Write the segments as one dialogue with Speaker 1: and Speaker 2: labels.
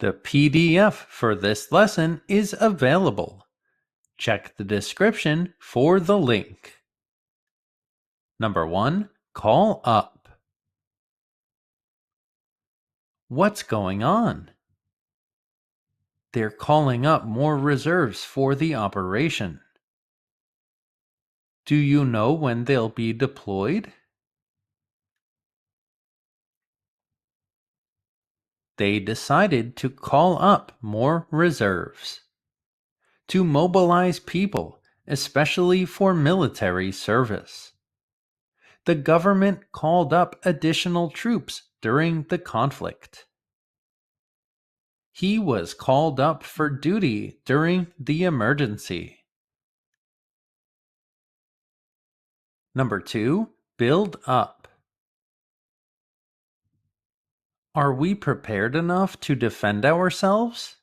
Speaker 1: The PDF for this lesson is available. Check the description for the link. Number 1. Call up. What's going on? They're calling up more reserves for the operation. Do you know when they'll be deployed? They decided to call up more reserves. To mobilize people, especially for military service. The government called up additional troops during the conflict. He was called up for duty during the emergency. Number 2. Build up. Are we prepared enough to defend ourselves?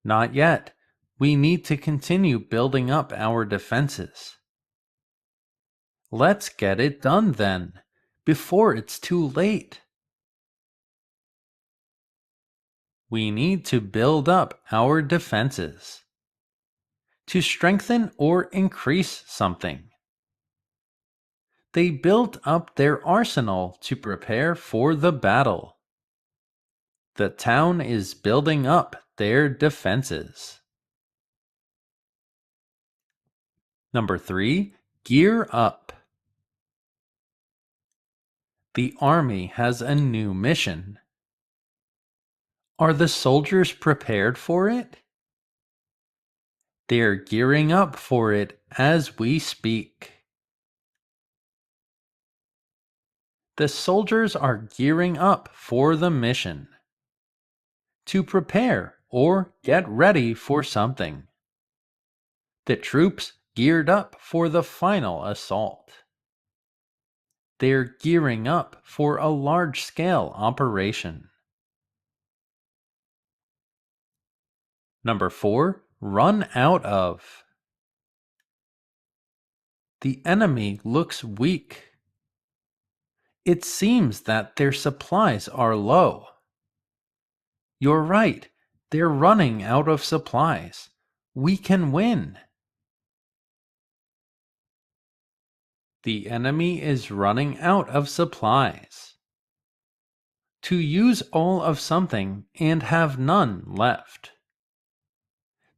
Speaker 1: Not yet. We need to continue building up our defenses. Let's get it done then, before it's too late. We need to build up our defenses. To strengthen or increase something. They built up their arsenal to prepare for the battle. The town is building up their defenses. Number 3. Gear up. The army has a new mission. Are the soldiers prepared for it? They're gearing up for it as we speak. The soldiers are gearing up for the mission. To prepare or get ready for something. The troops geared up for the final assault. They're gearing up for a large-scale operation. Number 4. Run out of. The enemy looks weak. It seems that their supplies are low. You're right, they're running out of supplies. We can win. The enemy is running out of supplies. To use all of something and have none left.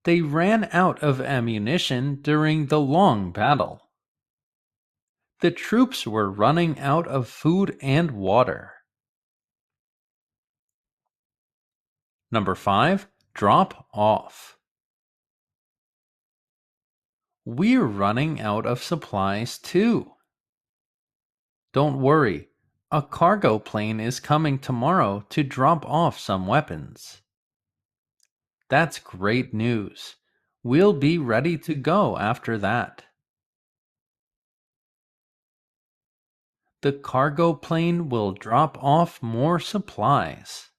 Speaker 1: They ran out of ammunition during the long battle. The troops were running out of food and water. Number 5. Drop off. We're running out of supplies too. Don't worry, a cargo plane is coming tomorrow to drop off some weapons. That's great news. We'll be ready to go after that. The cargo plane will drop off more supplies.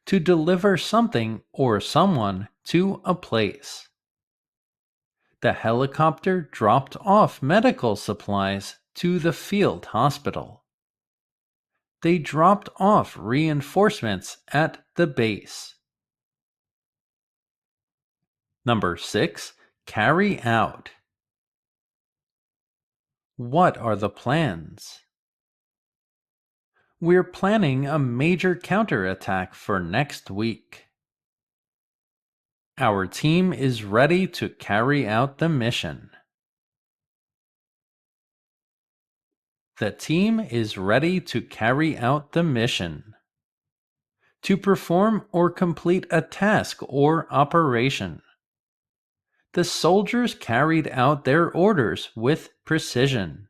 Speaker 1: To deliver something or someone to a place. The helicopter dropped off medical supplies to the field hospital. They dropped off reinforcements at the base. Number 6. Carry out. What are the plans? We're planning a major counterattack for next week. Our team is ready to carry out the mission. The team is ready to carry out the mission. To perform or complete a task or operation. The soldiers carried out their orders with precision.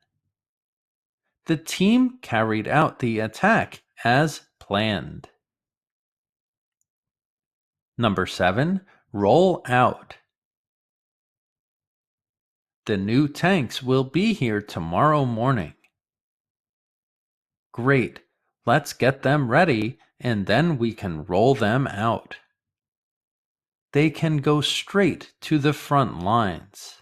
Speaker 1: The team carried out the attack as planned. Number 7. Roll out. The new tanks will be here tomorrow morning. Great, let's get them ready and then we can roll them out. They can go straight to the front lines.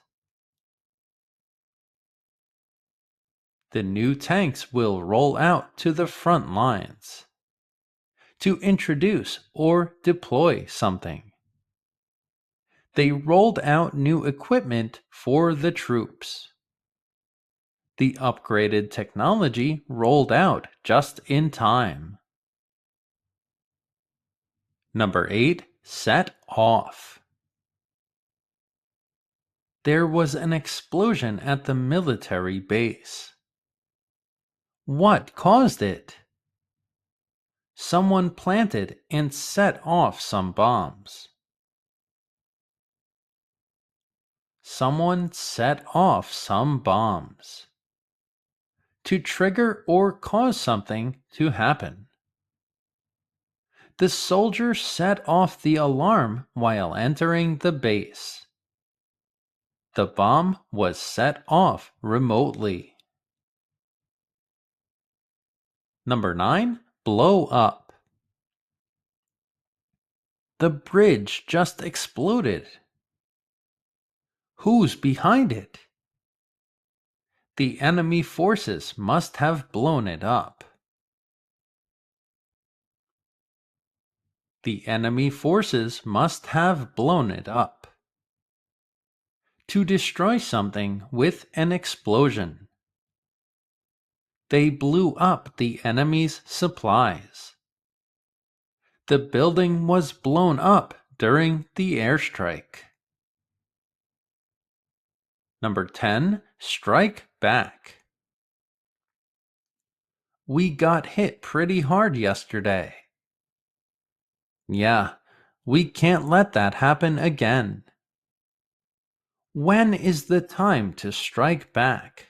Speaker 1: The new tanks will roll out to the front lines. to introduce or deploy something. They rolled out new equipment for the troops. The upgraded technology rolled out just in time. Number 8. Set off. There was an explosion at the military base. What caused it? Someone planted and set off some bombs. Someone set off some bombs. To trigger or cause something to happen. The soldier set off the alarm while entering the base. The bomb was set off remotely. Number 9. Blow up. The bridge just exploded. Who's behind it? The enemy forces must have blown it up. The enemy forces must have blown it up. To destroy something with an explosion. They blew up the enemy's supplies. The building was blown up during the airstrike. Number 10. Strike back. We got hit pretty hard yesterday. Yeah, we can't let that happen again. When is the time to strike back?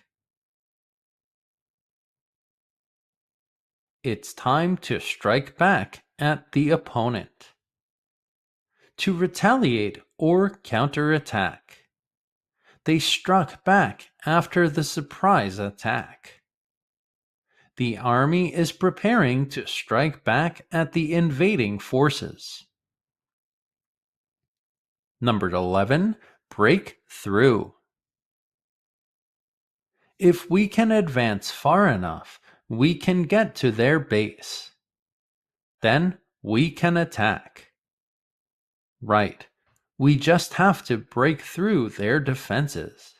Speaker 1: It's time to strike back at the opponent. To retaliate or counterattack. They struck back after the surprise attack. The army is preparing to strike back at the invading forces. Number 11. Break through. If we can advance far enough, we can get to their base. Then we can attack. Right. We just have to break through their defenses.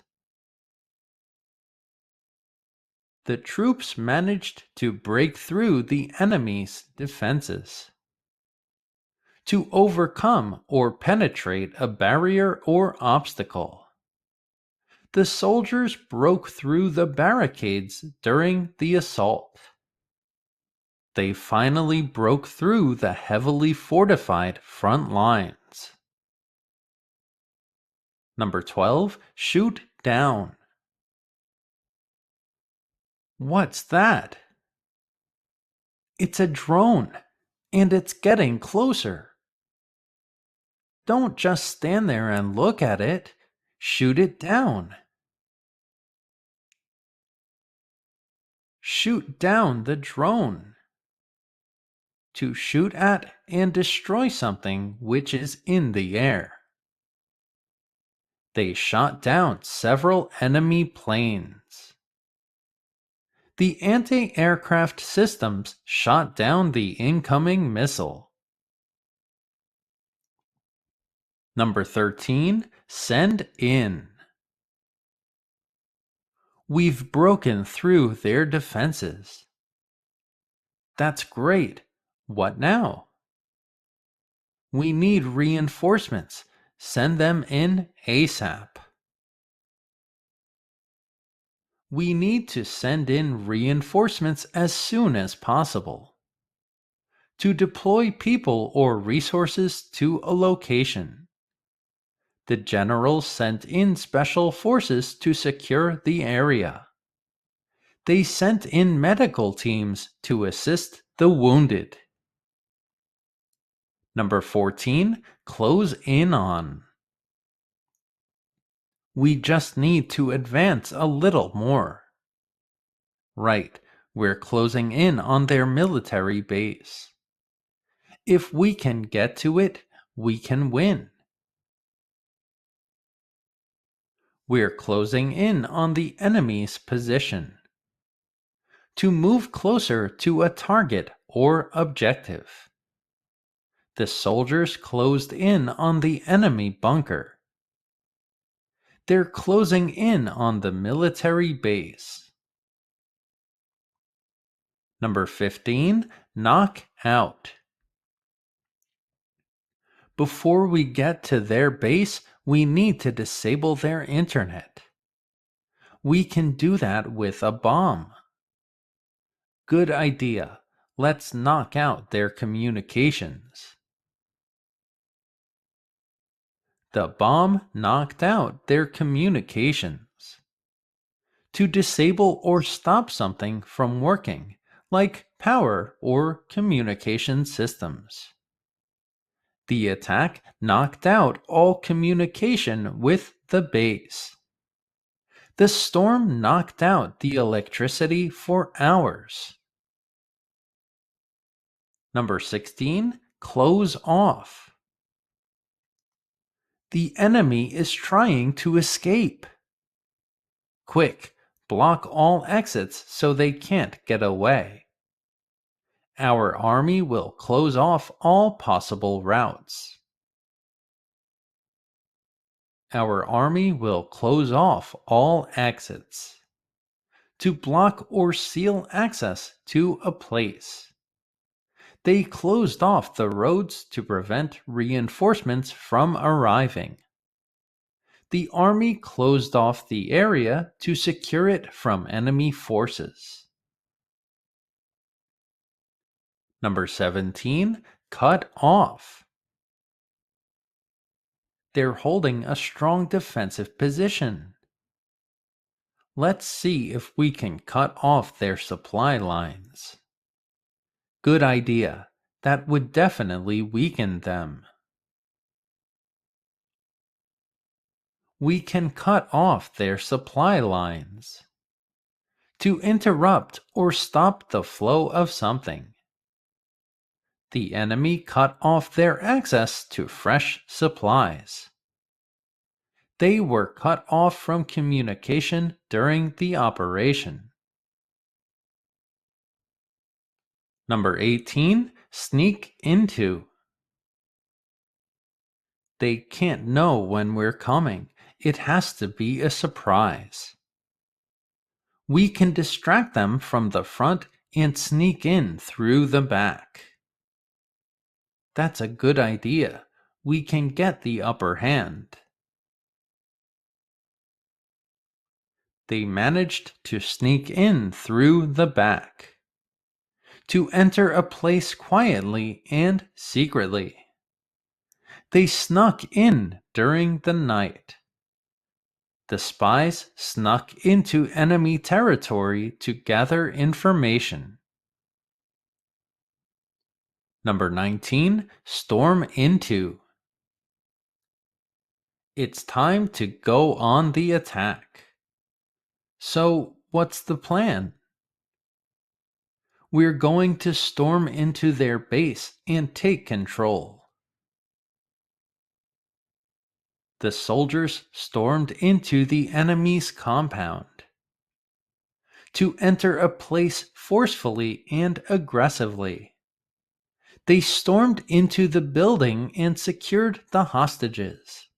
Speaker 1: The troops managed to break through the enemy's defenses. To overcome or penetrate a barrier or obstacle. The soldiers broke through the barricades during the assault. They finally broke through the heavily fortified front lines. Number 12. Shoot down. What's that? It's a drone, and it's getting closer. Don't just stand there and look at it. Shoot it down. Shoot down the drone. To shoot at and destroy something which is in the air. They shot down several enemy planes. The anti-aircraft systems shot down the incoming missile. Number 13. Send in. We've broken through their defenses. That's great. What now? We need reinforcements. Send them in ASAP. We need to send in reinforcements as soon as possible. To deploy people or resources to a location. The general sent in special forces to secure the area. They sent in medical teams to assist the wounded. Number 14. Close in on. We just need to advance a little more. Right, we're closing in on their military base. If we can get to it, we can win. We're closing in on the enemy's position. To move closer to a target or objective. The soldiers closed in on the enemy bunker. They're closing in on the military base. Number 15, knock out. Before we get to their base, we need to disable their internet. We can do that with a bomb. Good idea. Let's knock out their communications. The bomb knocked out their communications. To disable or stop something from working, like power or communication systems. The attack knocked out all communication with the base. The storm knocked out the electricity for hours. Number 16, close off. The enemy is trying to escape. Quick, block all exits so they can't get away. Our army will close off all possible routes. Our army will close off all exits. To block or seal access to a place. They closed off the roads to prevent reinforcements from arriving. The army closed off the area to secure it from enemy forces. Number 17, cut off. They're holding a strong defensive position. Let's see if we can cut off their supply lines. Good idea. That would definitely weaken them. We can cut off their supply lines. To interrupt or stop the flow of something. The enemy cut off their access to fresh supplies. They were cut off from communication during the operation. Number 18, sneak into. They can't know when we're coming. It has to be a surprise. We can distract them from the front and sneak in through the back. That's a good idea. We can get the upper hand. They managed to sneak in through the back. To enter a place quietly and secretly. They snuck in during the night. The spies snuck into enemy territory to gather information. Number 19, storm into. It's time to go on the attack. So, what's the plan? We're going to storm into their base and take control. The soldiers stormed into the enemy's compound. To enter a place forcefully and aggressively. They stormed into the building and secured the hostages.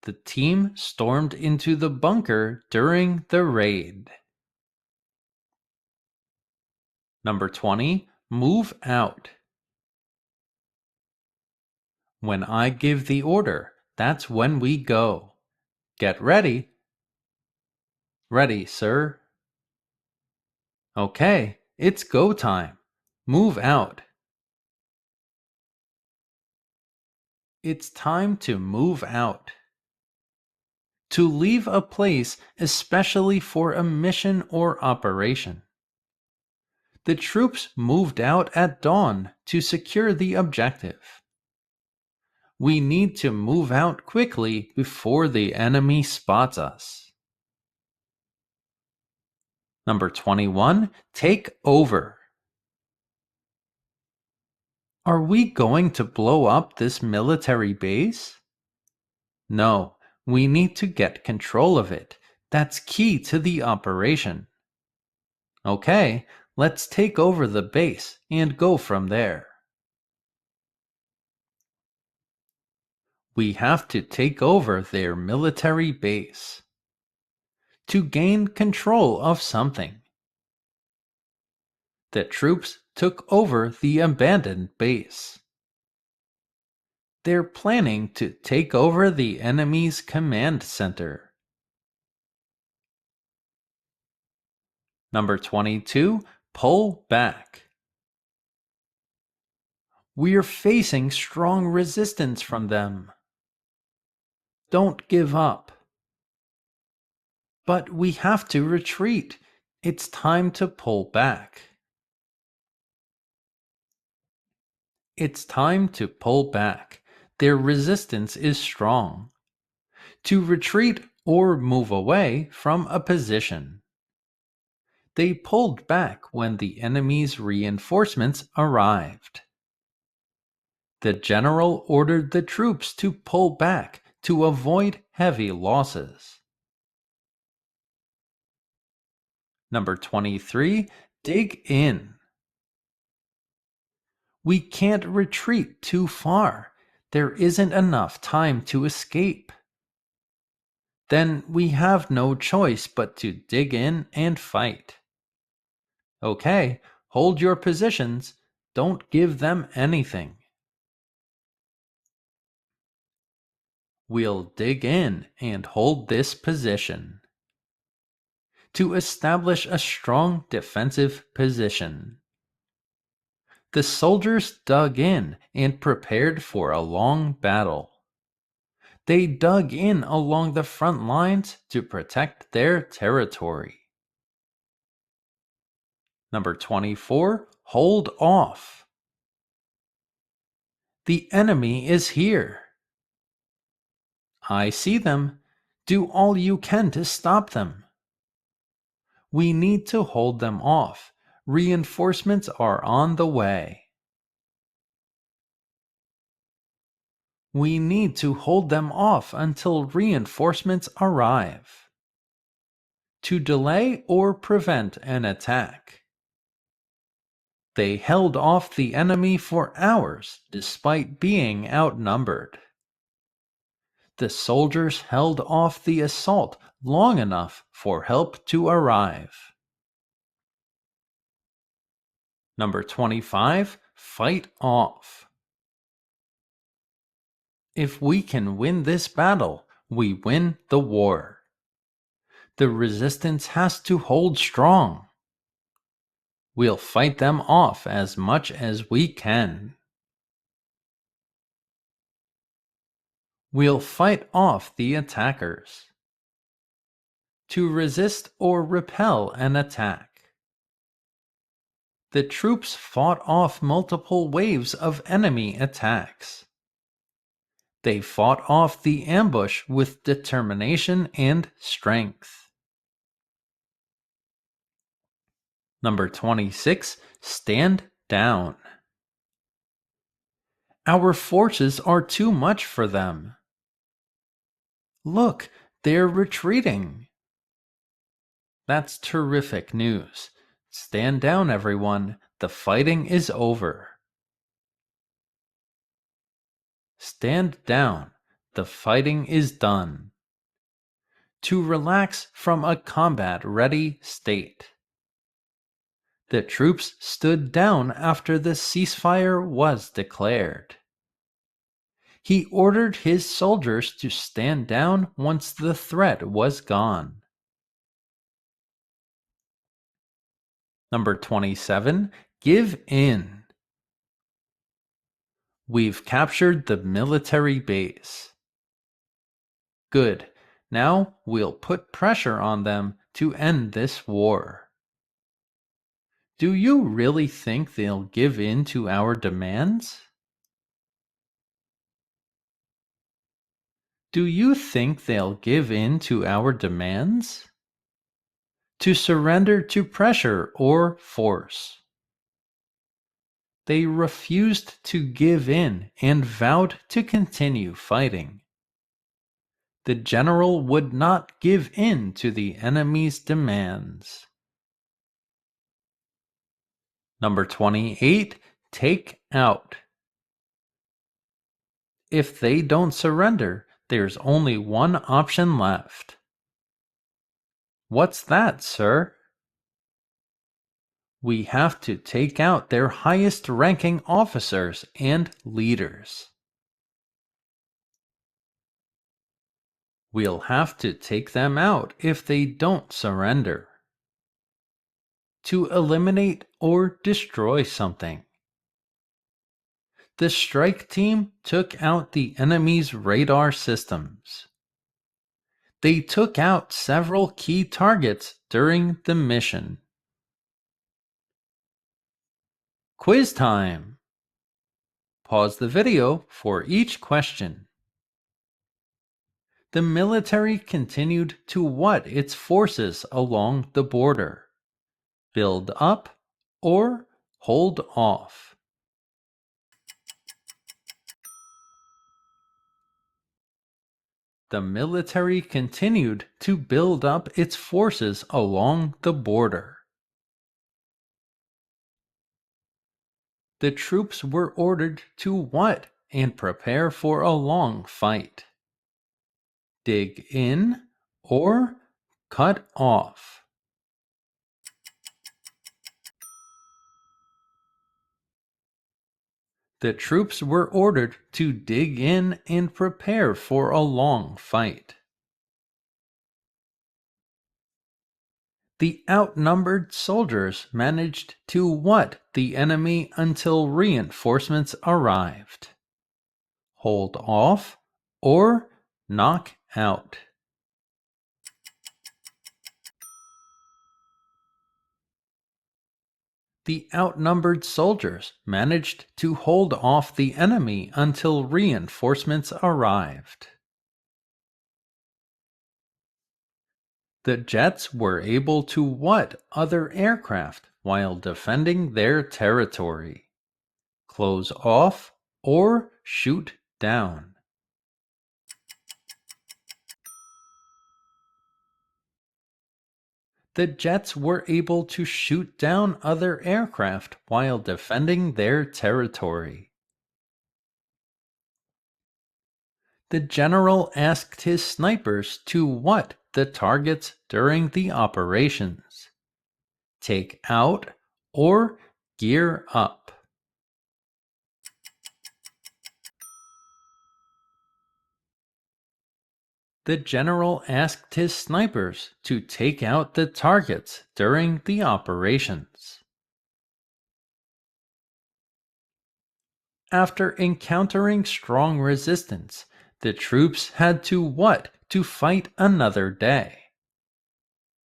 Speaker 1: The team stormed into the bunker during the raid. Number 20, move out. When I give the order, that's when we go. Get ready. Ready, sir. Okay, it's go time. Move out. It's time to move out. To leave a place, especially for a mission or operation. The troops moved out at dawn to secure the objective. We need to move out quickly before the enemy spots us. Number 21, take over. Are we going to blow up this military base? No, we need to get control of it. That's key to the operation. Okay, let's take over the base and go from there. We have to take over their military base. To gain control of something. The troops took over the abandoned base. They're planning to take over the enemy's command center. Number 22, pull back. We're facing strong resistance from them. Don't give up. But we have to retreat. It's time to pull back. It's time to pull back. Their resistance is strong. To retreat or move away from a position. They pulled back when the enemy's reinforcements arrived. The general ordered the troops to pull back to avoid heavy losses. Number 23, dig in. We can't retreat too far. There isn't enough time to escape. Then we have no choice but to dig in and fight. Okay, hold your positions. Don't give them anything. We'll dig in and hold this position. To establish a strong defensive position. The soldiers dug in and prepared for a long battle. They dug in along the front lines to protect their territory. Number 24, hold off. The enemy is here. I see them. Do all you can to stop them. We need to hold them off. Reinforcements are on the way. We need to hold them off until reinforcements arrive. To delay or prevent an attack. They held off the enemy for hours despite being outnumbered. The soldiers held off the assault long enough for help to arrive. Number 25, fight off. If we can win this battle, we win the war. The resistance has to hold strong. We'll fight them off as much as we can. We'll fight off the attackers. To resist or repel an attack. The troops fought off multiple waves of enemy attacks. They fought off the ambush with determination and strength. Number 26, stand down. Our forces are too much for them. Look, they're retreating. That's terrific news. Stand down, everyone. The fighting is over. Stand down. The fighting is done. To relax from a combat-ready state. The troops stood down after the ceasefire was declared. He ordered his soldiers to stand down once the threat was gone. Number 27, give in. We've captured the military base. Good. Now we'll put pressure on them to end this war. Do you really think they'll give in to our demands? Do you think they'll give in to our demands? To surrender to pressure or force. They refused to give in and vowed to continue fighting. The general would not give in to the enemy's demands. Number 28, take out. If they don't surrender, there's only one option left. What's that, sir? We have to take out their highest ranking officers and leaders. We'll have to take them out if they don't surrender. To eliminate or destroy something. The strike team took out the enemy's radar systems. They took out several key targets during the mission. Quiz time! Pause the video for each question. The military continued to what its forces along the border? Build up or hold off? The military continued to build up its forces along the border. The troops were ordered to what and prepare for a long fight? Dig in or cut off? The troops were ordered to dig in and prepare for a long fight. The outnumbered soldiers managed to what the enemy until reinforcements arrived? Hold off or knock out? The outnumbered soldiers managed to hold off the enemy until reinforcements arrived. The jets were able to what other aircraft while defending their territory? Close off or shoot down? The jets were able to shoot down other aircraft while defending their territory. The general asked his snipers to what the targets during the operations? Take out or gear up? The general asked his snipers to take out the targets during the operations. After encountering strong resistance, the troops had to what to fight another day?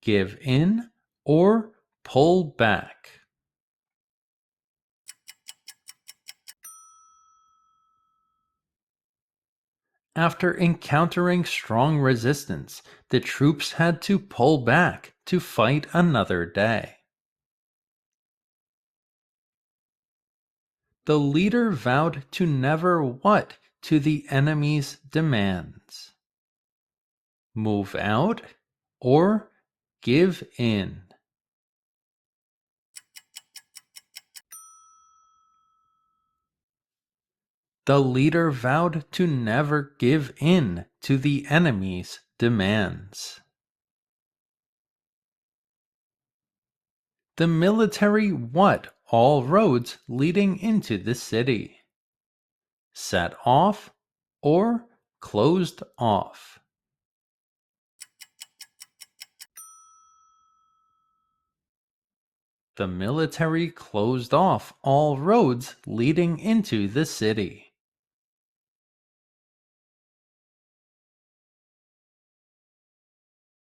Speaker 1: Give in or pull back? After encountering strong resistance, the troops had to pull back to fight another day. The leader vowed to never what to the enemy's demands? Move out or give in? The leader vowed to never give in to the enemy's demands. The military what all roads leading into the city? Set off or closed off? The military closed off all roads leading into the city.